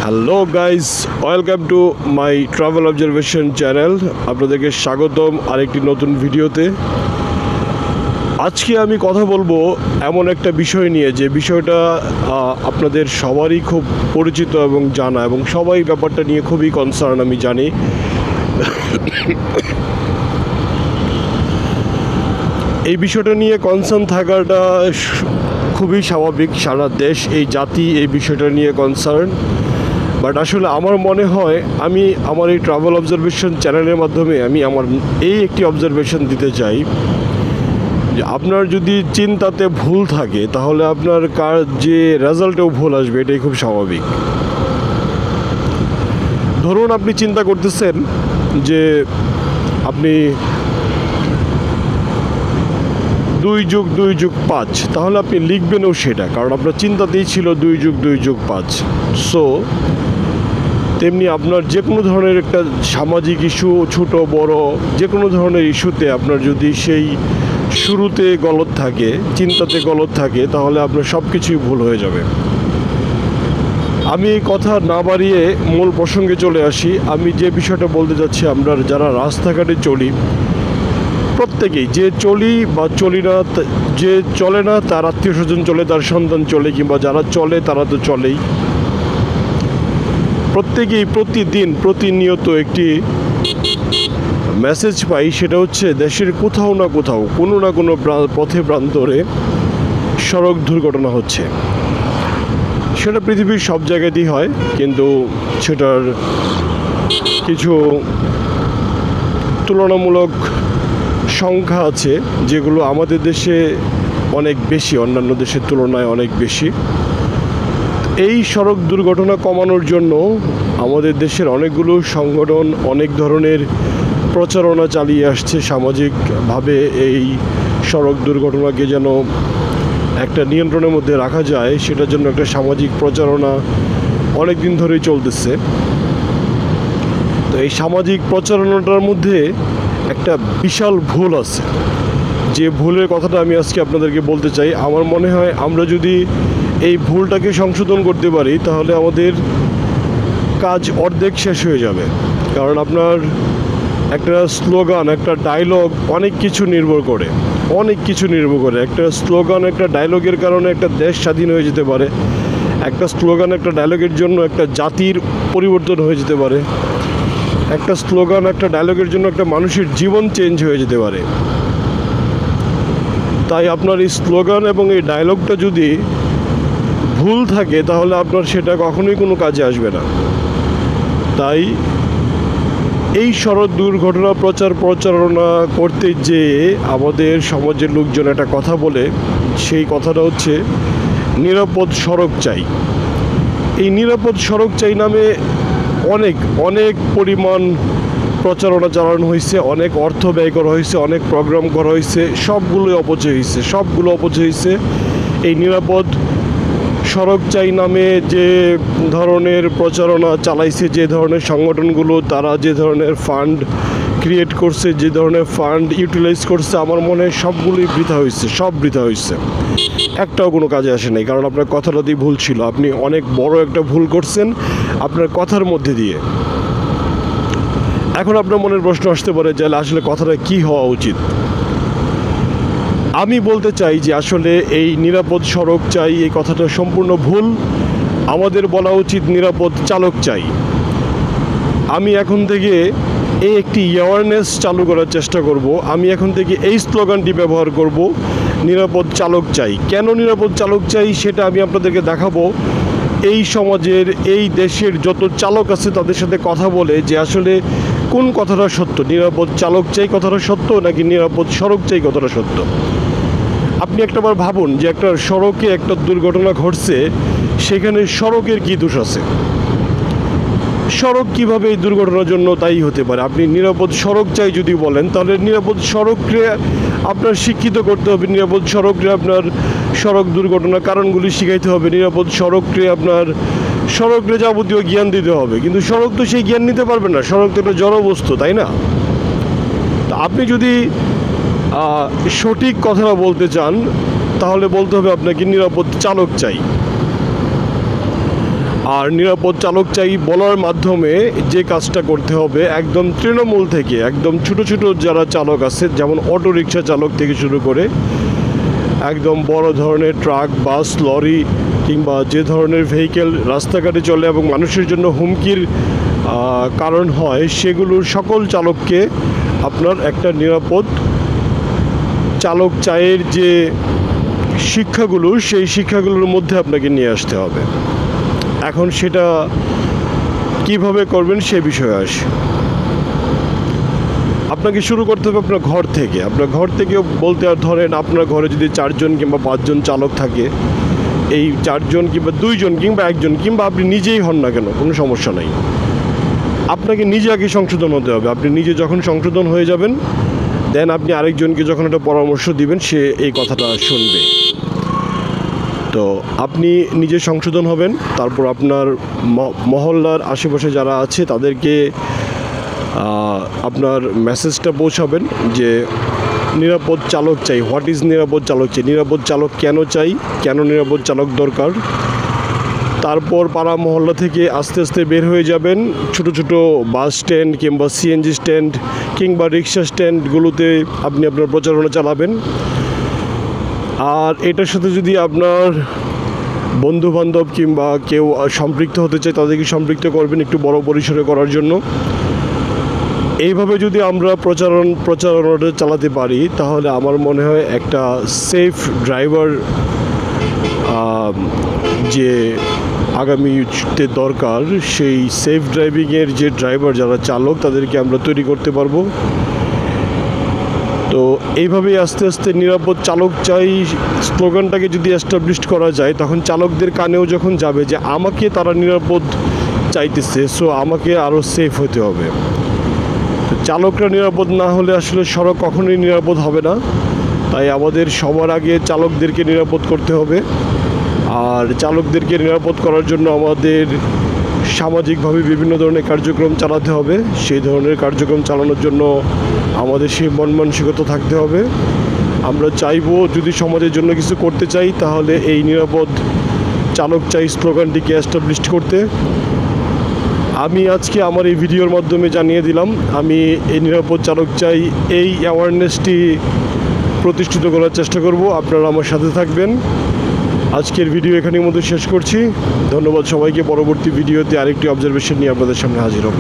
Hello guys, welcome to my travel observation channel. আপনাদেরকে স্বাগতম আরেকটি নতুন ভিডিওতে। আজকে আমি কথা বলবো এমন একটা বিষয় নিয়ে, যে বিষয়টা আপনাদের সবারই খুব পরিচিত এবং জানা, এবং সবাই ব্যাপারটা নিয়ে খুবই কনসার্ন আমি জানি। এই বিষয়টা নিয়ে কনসার্ন থাকাটা খুবই স্বাভাবিক, সারা দেশ এই জাতি এই বিষয়টা নিয়ে কনসার্ন। বাট আসলে আমার মনে হয় আমি আমার এই ট্রাভেল অবজারভেশন চ্যানেলের মাধ্যমে আমি আমার এই একটি অবজারভেশন দিতে চাই যে আপনার যদি চিন্তাতে ভুল থাকে তাহলে আপনার যে রেজাল্টেও ভুল আসবে, এটাই খুব স্বাভাবিক। ধরুন আপনি চিন্তা করতেছেন যে আপনি 2+2+5, তাহলে আপনি লিখবেনও সেটা, কারণ আপনার চিন্তাতেই ছিল 2+2+5। সো তেমনি আপনার যে কোনো ধরনের একটা সামাজিক ইস্যু, ছোট বড় যে কোনো ধরনের ইস্যুতে আপনার যদি সেই শুরুতে গলত থাকে, চিন্তাতে গলত থাকে, তাহলে আপনার সব কিছুই ভুল হয়ে যাবে। আমি এই কথা না বাড়িয়ে মূল প্রসঙ্গে চলে আসি। আমি যে বিষয়টা বলতে যাচ্ছি, আমরা যারা রাস্তাঘাটে চলি প্রত্যেকেই, যে চলি বা চলি না, যে চলে না তার আত্মীয় স্বজন চলে, তার সন্তান চলে, কিংবা যারা চলে তারা তো চলেই। প্রত্যেকেই প্রতিদিন প্রতিনিয়ত একটি মেসেজ পাই, সেটা হচ্ছে দেশের কোথাও না কোথাও কোনো না কোনো পথে প্রান্তরে সড়ক দুর্ঘটনা হচ্ছে। সেটা পৃথিবীর সব জায়গাতেই হয়, কিন্তু সেটার কিছু তুলনামূলক সংখ্যা আছে যেগুলো আমাদের দেশে অনেক বেশি, অন্যান্য দেশের তুলনায় অনেক বেশি। এই সড়ক দুর্ঘটনা কমানোর জন্য আমাদের দেশের অনেকগুলো সংগঠন অনেক ধরনের প্রচারণা চালিয়ে আসছে সামাজিকভাবে। এই সড়ক দুর্ঘটনাকে যেন একটা নিয়ন্ত্রণের মধ্যে রাখা যায়, সেটার জন্য একটা সামাজিক প্রচারণা অনেক দিন ধরেই চলতেছে। তো এই সামাজিক প্রচারণাটার মধ্যে একটা বিশাল ভুল আছে, যে ভুলের কথাটা আমি আজকে আপনাদেরকে বলতে চাই। আমার মনে হয় আমরা যদি এই ভুলটাকে সংশোধন করতে পারি তাহলে আমাদের কাজ অর্ধেক শেষ হয়ে যাবে। কারণ আপনার একটা স্লোগান, একটা ডায়লগ অনেক কিছু নির্ভর করে, একটা স্লোগান, একটা ডায়লগের কারণে একটা দেশ স্বাধীন হয়ে যেতে পারে। একটা স্লোগান, একটা ডায়লগের জন্য একটা জাতির পরিবর্তন হয়ে যেতে পারে। একটা স্লোগান, একটা ডায়লগের জন্য একটা মানুষের জীবন চেঞ্জ হয়ে যেতে পারে। তাই আপনার এই স্লোগান এবং এই ডায়লগটা যদি ভুল থাকে তাহলে আপনার সেটা কখনোই কোনো কাজে আসবে না। তাই এই সড়ক দুর্ঘটনা প্রচারণা করতে যেয়ে আমাদের সমাজের লোকজন একটা কথা বলে, সেই কথাটা হচ্ছে নিরাপদ সড়ক চাই। এই নিরাপদ সড়ক চাই নামে অনেক পরিমাণ প্রচারণা চালানো হয়েছে, অনেক অর্থ ব্যয় করা হয়েছে, অনেক প্রোগ্রাম করা হয়েছে, সবগুলো অপচয় হয়েছে। এই নিরাপদ সড়ক চাই নামে যে ধরনের প্রচারণা চালাইছে, যে ধরনের সংগঠনগুলো তারা যে ধরনের ফান্ড ক্রিয়েট করছে, যে ধরনের ফান্ড ইউটিলাইজ করছে, আমার মনে হয় সবগুলোই বৃথা হয়েছে। একটাও কোনো কাজে আসে নাই, কারণ আপনার কথাটাতেই ভুল ছিল। আপনি অনেক বড় একটা ভুল করছেন আপনার কথার মধ্যে দিয়ে। এখন আপনার মনের প্রশ্ন আসতে পারে যে আসলে কথাটা কি হওয়া উচিত। আমি বলতে চাই যে আসলে এই নিরাপদ সড়ক চাই এই কথাটা সম্পূর্ণ ভুল। আমাদের বলা উচিত নিরাপদ চালক চাই। আমি এখন থেকে এই একটি অ্যাওয়ারনেস চালু করার চেষ্টা করব। আমি এখন থেকে এই স্লোগানটি ব্যবহার করব, নিরাপদ চালক চাই। কেন নিরাপদ চালক চাই সেটা আমি আপনাদেরকে দেখাবো এই সমাজের, এই দেশের যত চালক আছে তাদের সাথে কথা বলে, যে আসলে কোন কথাটা সত্য, নিরাপদ চালক চাই কথাটা সত্য নাকি নিরাপদ সড়ক চাই কথাটা সত্য। আপনি একটাবার ভাবুন যে একটা সড়কে একটা দুর্ঘটনা ঘটছে, সেখানে সড়কের কী দোষ আছে? সড়ক কিভাবে এই দুর্ঘটনার জন্য দায়ী হতে পারে? আপনি নিরাপদ সড়ক চাই যদি বলেন, তাহলে নিরাপদ সড়ককে আপনার শিক্ষিত করতে হবে, নিরাপদ সড়ককে আপনার সড়ক দুর্ঘটনার কারণগুলি শিখাইতে হবে, নিরাপদ সড়ককে আপনার সড়ককে যাবতীয় জ্ঞান দিতে হবে। কিন্তু সড়ক তো সেই জ্ঞান নিতে পারবে না, সড়ক তো একটা জড় বস্তু, তাই না? তা আপনি যদি সঠিক কথাটা বলতে চান তাহলে বলতে হবে আপনাকে নিরাপদ চালক চাই। আর নিরাপদ চালক চাই বলার মাধ্যমে যে কাজটা করতে হবে একদম তৃণমূল থেকে, একদম ছোট ছোট যারা চালক আছে, যেমন অটো রিক্সা চালক থেকে শুরু করে একদম বড় ধরনের ট্রাক, বাস, লরি কিংবা যে ধরনের ভেহিকেল রাস্তাঘাটে চলে এবং মানুষের জন্য হুমকির কারণ হয়, সেগুলোর সকল চালককে আপনার একটা নিরাপদ চালক চায়ের যে শিক্ষাগুলো, সেই শিক্ষাগুলোর মধ্যে আপনাকে নিয়ে আসতে হবে। এখন সেটা কিভাবে করবেন সে বিষয়ে আসে। আপনাকে শুরু করতে হবে আপনার ঘর থেকে। আপনার ঘর থেকে বলতে আর ধরেন আপনার ঘরে যদি 4 জন কিংবা 5 জন চালক থাকে, এই 4 জন কিংবা 2 জন কিংবা 1 জন কিংবা আপনি নিজেই হন না কেন, কোনো সমস্যা নাই। আপনাকে নিজে আগে সংশোধন হতে হবে। আপনি নিজে যখন সংশোধন হয়ে যাবেন, দেন আপনি আরেকজনকে যখন একটা পরামর্শ দিবেন, সে এই কথাটা শুনবে। তো আপনি নিজে সংশোধন হবেন, তারপর আপনার মহল্লার আশেপাশে যারা আছে তাদেরকে আপনার মেসেজটা পৌঁছাবেন যে নিরাপদ চালক চাই। হোয়াট ইজ নিরাপদ চালক চাই, নিরাপদ চালক কেন চাই, কেন নিরাপদ চালক দরকার। তারপর পাড়া মহল্লা থেকে আস্তে আস্তে বের হয়ে যাবেন, ছোট ছোট বাস স্ট্যান্ড কিংবা সিএনজি স্ট্যান্ড কিংবা রিক্সা স্ট্যান্ডগুলোতে আপনি আপনার প্রচারণা চালাবেন। আর এটার সাথে যদি আপনার বন্ধুবান্ধব কিংবা কেউ সম্পৃক্ত হতে চায়, তাদেরকে সম্পৃক্ত করবেন একটু বড় পরিসরে করার জন্য। এইভাবে যদি আমরা প্রচারণাটা চালাতে পারি, তাহলে আমার মনে হয় একটা সেফ ড্রাইভার যে আগামীতে দরকার, সেই সেফ ড্রাইভিংয়ের যে ড্রাইভার যারা চালক, তাদেরকে আমরা তৈরি করতে পারবো। তো এইভাবেই আস্তে আস্তে নিরাপদ চালক চাই স্লোগানটাকে যদি এস্টাবলিশ করা যায়, তখন চালকদের কানেও যখন যাবে যে আমাকে তারা নিরাপদ চাইতেছে, সো আমাকে আরও সেফ হতে হবে। তো চালকরা নিরাপদ না হলে আসলে সড়ক কখনোই নিরাপদ হবে না। তাই আমাদের সবার আগে চালকদেরকে নিরাপদ করতে হবে। আর চালকদেরকে নিরাপদ করার জন্য আমাদের সামাজিকভাবে বিভিন্ন ধরনের কার্যক্রম চালাতে হবে। সেই ধরনের কার্যক্রম চালানোর জন্য আমাদের সেই মন মানসিকতা থাকতে হবে। আমরা চাইবো যদি সমাজের জন্য কিছু করতে চাই, তাহলে এই নিরাপদ চালক চাই স্লোগানটিকে এস্টাবলিশ করতে। আমি আজকে আমার এই ভিডিওর মাধ্যমে জানিয়ে দিলাম, আমি এই নিরাপদ চালক চাই এই অ্যাওয়ারনেসটি প্রতিষ্ঠিত করার চেষ্টা করব। আপনারা আমার সাথে থাকবেন। আজকের ভিডিও এখানের মধ্যে শেষ করছি। ধন্যবাদ সবাইকে। পরবর্তী ভিডিওতে আরেকটি অবজারভেশন নিয়ে আপনাদের সামনে হাজির হব।